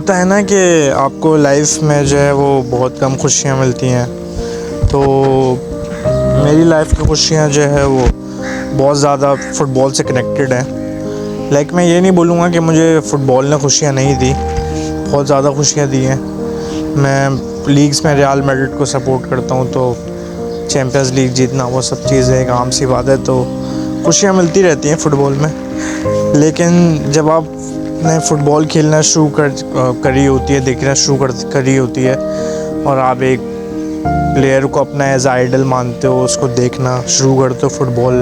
होता है ना कि आपको लाइफ में जो है वो बहुत कम खुशियाँ मिलती हैं। तो मेरी लाइफ की खुशियाँ जो है वो बहुत ज़्यादा फ़ुटबॉल से कनेक्टेड हैं। मैं ये नहीं बोलूँगा कि मुझे फ़ुटबॉल ने खुशियाँ नहीं दी, बहुत ज़्यादा खुशियाँ दी हैं। मैं लीग्स में रियल मैड्रिड को सपोर्ट करता हूँ, तो चैम्पियंस लीग जीतना वो सब चीज़ें एक आम सी बात है, तो खुशियाँ मिलती रहती हैं फ़ुटबॉल में। लेकिन जब आपने फ़ुटबॉल खेलना शुरू करी होती है, देखना शुरू करी होती है और आप एक प्लेयर को अपना एज आइडल मानते हो, उसको देखना शुरू करते हो फ़ुटबॉल,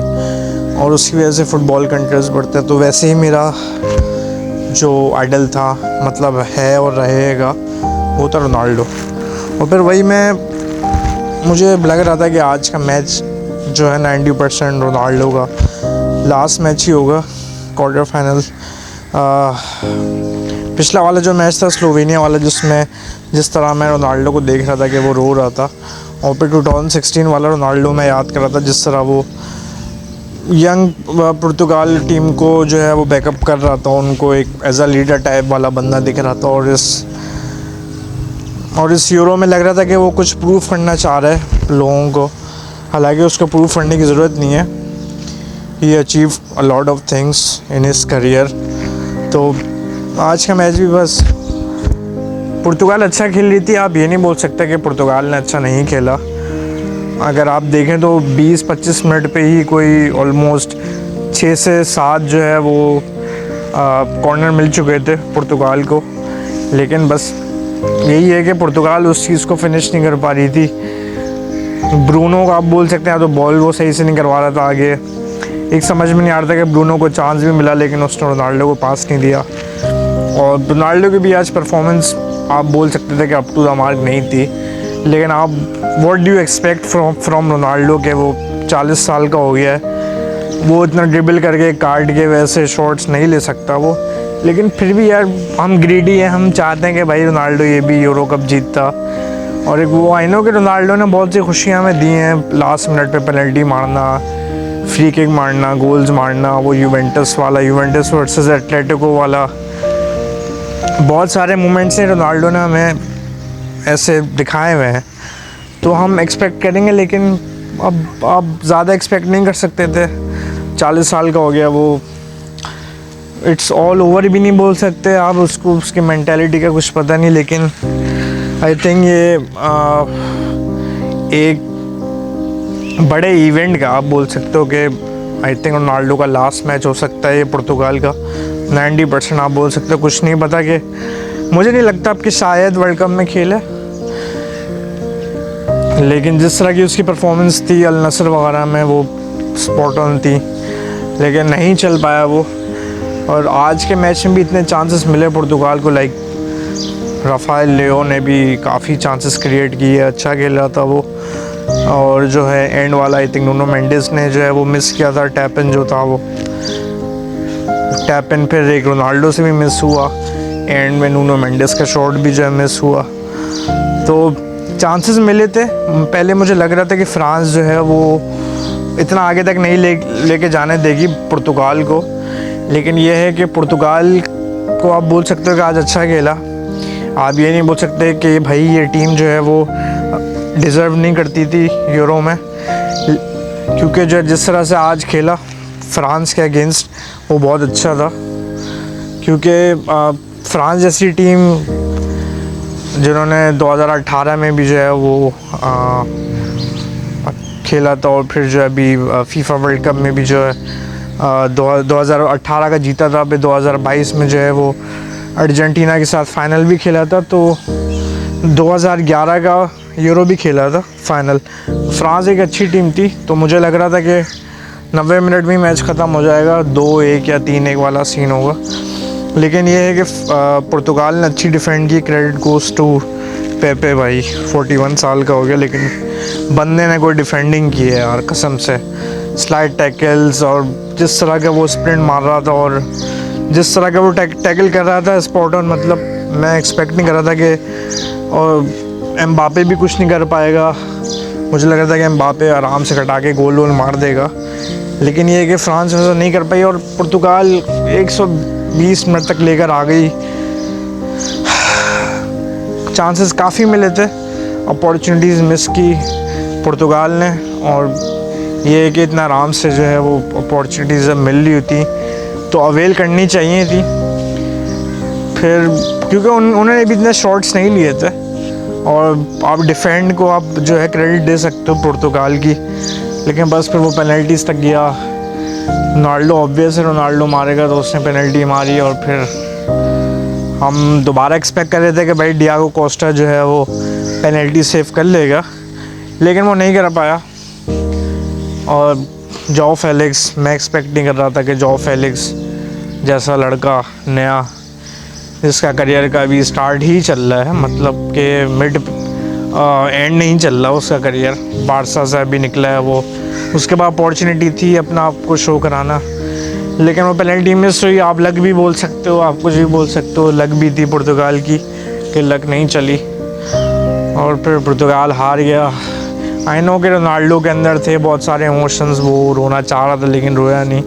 और उसकी वजह से फ़ुटबॉल का इंटरेस्ट बढ़ता है। तो वैसे ही मेरा जो आइडल था, मतलब है और रहेगा, वो था रोनाल्डो। और फिर वही मुझे लग रहा था कि आज का मैच जो है 90% रोनाल्डो का लास्ट मैच ही होगा, क्वार्टर फाइनल। पिछला वाला जो मैच था स्लोवेनिया वाला, जिसमें जिस तरह मैं रोनाल्डो को देख रहा था कि वो रो रहा था, और फिर 2016 वाला रोनाल्डो मैं याद कर रहा था जिस तरह वो यंग पुर्तगाल टीम को जो है वो बैकअप कर रहा था, उनको एक एज अ लीडर टाइप वाला बंदा दिख रहा था। और इस यूरो में लग रहा था कि वो कुछ प्रूफ करना चाह रहा है लोगों को, हालांकि उसको प्रूफ करने की ज़रूरत नहीं है। He achieve a lot of things in his career. तो आज का मैच भी बस पुर्तगाल अच्छा खेल रही थी, आप ये नहीं बोल सकते कि पुर्तगाल ने अच्छा नहीं खेला। अगर आप देखें तो 20-25 मिनट पे ही कोई ऑलमोस्ट 6 से 7 जो है वो कॉर्नर मिल चुके थे पुर्तगाल को। लेकिन बस यही है कि पुर्तगाल उस चीज़ को फिनिश नहीं कर पा रही थी। ब्रूनो का आप बोल सकते हैं, तो बॉल वो सही से नहीं करवा रहा था आगे। एक समझ में नहीं आ रहा था कि ब्रूनो को चांस भी मिला, लेकिन उसने रोनाल्डो को पास नहीं दिया। और रोनाल्डो की भी आज परफॉर्मेंस आप बोल सकते थे कि अप टू द मार्क नहीं थी। लेकिन आप what do you expect from Ronaldo के वो 40 साल का हो गया है, वो इतना ड्रिबल करके काट के वैसे शॉट्स नहीं ले सकता वो। लेकिन फिर भी यार हम ग्रीडी हैं, हम चाहते हैं कि भाई रोनाल्डो ये भी यूरो कप जीतता। और एक वो आई नो कि रोनाल्डो ने बहुत सी खुशियाँ हमें दी हैं, लास्ट मिनट पे पेनल्टी मारना, फ्री किक मारना, गोल्स मारना, वो यूवेंटस वाला, यूवेंटस वर्सेस एटलेटिको वाला, बहुत सारे मोमेंट्स हैं रोनाल्डो ने हमें ऐसे दिखाए हुए हैं। तो हम एक्सपेक्ट करेंगे, लेकिन अब आप ज़्यादा एक्सपेक्ट नहीं कर सकते थे। 40 साल का हो गया वो, इट्स ऑल ओवर भी नहीं बोल सकते आप उसको, उसकी मेंटालिटी का कुछ पता नहीं। लेकिन आई थिंक ये एक बड़े इवेंट का आप बोल सकते हो कि आई थिंक रोनाल्डो का लास्ट मैच हो सकता है ये पुर्तगाल का। 90% आप बोल सकते हो। कुछ नहीं पता कि मुझे नहीं लगता कि शायद वर्ल्ड कप में खेले, लेकिन जिस तरह की उसकी परफॉर्मेंस थी अल नसर वगैरह में वो स्पॉट ऑन थी, लेकिन नहीं चल पाया वो। और आज के मैच में भी इतने चांसेस मिले पुर्तगाल को, लाइक राफेल लियो ने भी काफ़ी चांसेस क्रिएट किए, अच्छा खेल रहा था वो। और जो है एंड वाला आई थिंक नूनो मेंडिस ने जो है वो मिस किया था, टैप इन जो था वो टैप इन, फिर एक रोनाल्डो से भी मिस हुआ, एंड में नूनो मेंडिस का शॉट भी जो है मिस हुआ। तो चांसेस मिले थे। पहले मुझे लग रहा था कि फ्रांस जो है वो इतना आगे तक नहीं लेके जाने देगी पुर्तगाल को, लेकिन यह है कि पुर्तगाल को आप बोल सकते हो कि आज अच्छा खेला। आप ये नहीं बोल सकते कि भाई ये टीम जो है वो डिज़र्व नहीं करती थी यूरो में, क्योंकि जो जिस तरह से आज खेला फ्रांस के अगेंस्ट वो बहुत अच्छा था। क्योंकि फ्रांस जैसी टीम जिन्होंने 2018 में भी जो है वो खेला था, और फिर जो है अभी फीफा वर्ल्ड कप में भी जो है 2018 का जीता था, अभी 2022 में जो है वो अर्जेंटीना के साथ फाइनल भी खेला था, तो 2011 का यूरो भी खेला था फाइनल। फ्रांस एक अच्छी टीम थी, तो मुझे लग रहा था कि 90 मिनट में मैच ख़त्म हो जाएगा, 2-1 या 3-1 वाला सीन होगा। लेकिन ये है कि पुर्तगाल ने अच्छी डिफेंड की, क्रेडिट गोज़ टू पेपे भाई, 41 साल का हो गया, लेकिन बंदे ने कोई डिफेंडिंग की है यार कसम से। स्लाइड टैकल्स और जिस तरह का वो स्प्रिंट मार रहा था और जिस तरह का वो टैकल कर रहा था स्पॉट ऑन, मतलब मैं एक्सपेक्ट नहीं कर रहा था कि और एम्बापे भी कुछ नहीं कर पाएगा। मुझे लग रहा था कि एम्बापे आराम से कटा के गोल मार देगा, लेकिन ये है कि फ्रांस वैसा नहीं कर पाई और पुर्तगाल 120 मिनट तक लेकर आ गई। चांसेस काफ़ी मिले थे, अपॉर्चुनिटीज़ मिस की पुर्तगाल ने, और ये है कि इतना आराम से जो है वो अपॉर्चुनिटीज़ मिल रही होती तो अवेल करनी चाहिए थी। फिर क्योंकि उन्होंने भी इतने शॉट्स नहीं लिए थे, और आप डिफेंड को आप जो है क्रेडिट दे सकते हो पुर्तगाल की, लेकिन बस फिर वो पेनल्टीज़ तक गया। रोनाल्डो ऑब्वियस है, रोनाल्डो मारेगा तो उसने पेनल्टी मारी, और फिर हम दोबारा एक्सपेक्ट कर रहे थे कि भाई डियागो कोस्टा जो है वो पेनल्टी सेव कर लेगा, लेकिन वो नहीं कर पाया। और जॉ फेलिक्स, मैं एक्सपेक्ट नहीं कर रहा था कि जॉ फेलिक्स जैसा लड़का नया, जिसका करियर का अभी स्टार्ट ही चल रहा है, मतलब कि मिड एंड नहीं चल रहा उसका करियर, बारसा से अभी निकला है वो, उसके बाद अपॉर्चुनिटी थी अपना आप को शो कराना, लेकिन वो पेनल्टी मिस हुई। आप लक भी बोल सकते हो, आप कुछ भी बोल सकते हो, लक भी थी पुर्तगाल की कि लक नहीं चली, और फिर पुर्तगाल हार गया। आई नो कि रोनाल्डो के अंदर थे बहुत सारे इमोशंस, वो रोना चाह रहा था लेकिन रोया नहीं,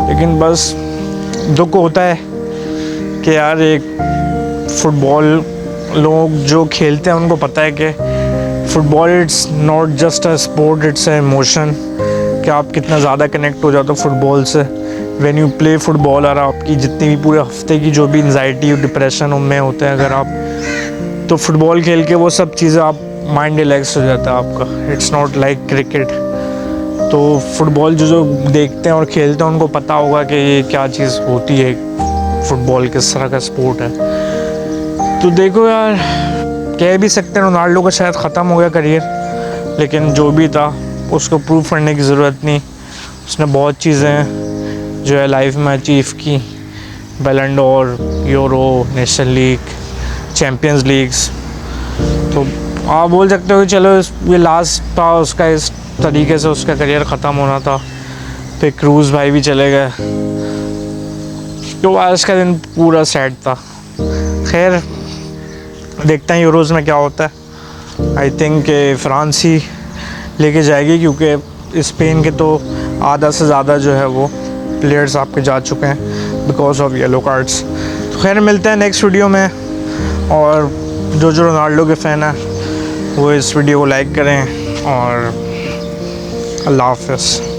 लेकिन बस दुख होता है कि यार एक फुटबॉल, लोग जो खेलते हैं उनको पता है कि football it's not just a sport, it's a emotion, कि आप कितना ज़्यादा कनेक्ट हो जाते हो फुटबॉल से व्हेन यू प्ले फुटबॉल। और आपकी जितनी भी पूरे हफ्ते की जो भी एंजाइटी और डिप्रेशन उनमें होते हैं अगर आप, तो फुटबॉल खेल के वो सब चीज़ें आप माइंड रिलैक्स हो जाता है आपका। It's not like cricket. तो फुटबॉल जो देखते हैं और खेलते हैं उनको पता होगा कि ये क्या चीज़ होती है, फुटबॉल किस तरह का स्पोर्ट है। तो देखो यार, कह भी सकते हैं रोनाल्डो का शायद ख़त्म हो गया करियर, लेकिन जो भी था उसको प्रूव करने की ज़रूरत नहीं। उसने बहुत चीज़ें जो है लाइफ में अचीव की, बैलन door, euro, national league, champions leagues. तो आप बोल सकते हो कि चलो ये लास्ट था उसका, इस तरीके से उसका करियर ख़त्म होना था। फिर क्रूज़ भाई भी चले गए, तो आज का दिन पूरा सैड था। खैर देखते हैं यूरोज़ में क्या होता है। आई थिंक कि फ्रांस ही लेके जाएगी, क्योंकि स्पेन के तो आधा से ज़्यादा जो है वो प्लेयर्स आपके जा चुके हैं बिकॉज ऑफ येलो कार्ड्स। तो खैर मिलते हैं नेक्स्ट वीडियो में, और जो रोनाल्डो के फ़ैन हैं वो इस वीडियो को लाइक करें, और अल्लाह हाफ़िज़।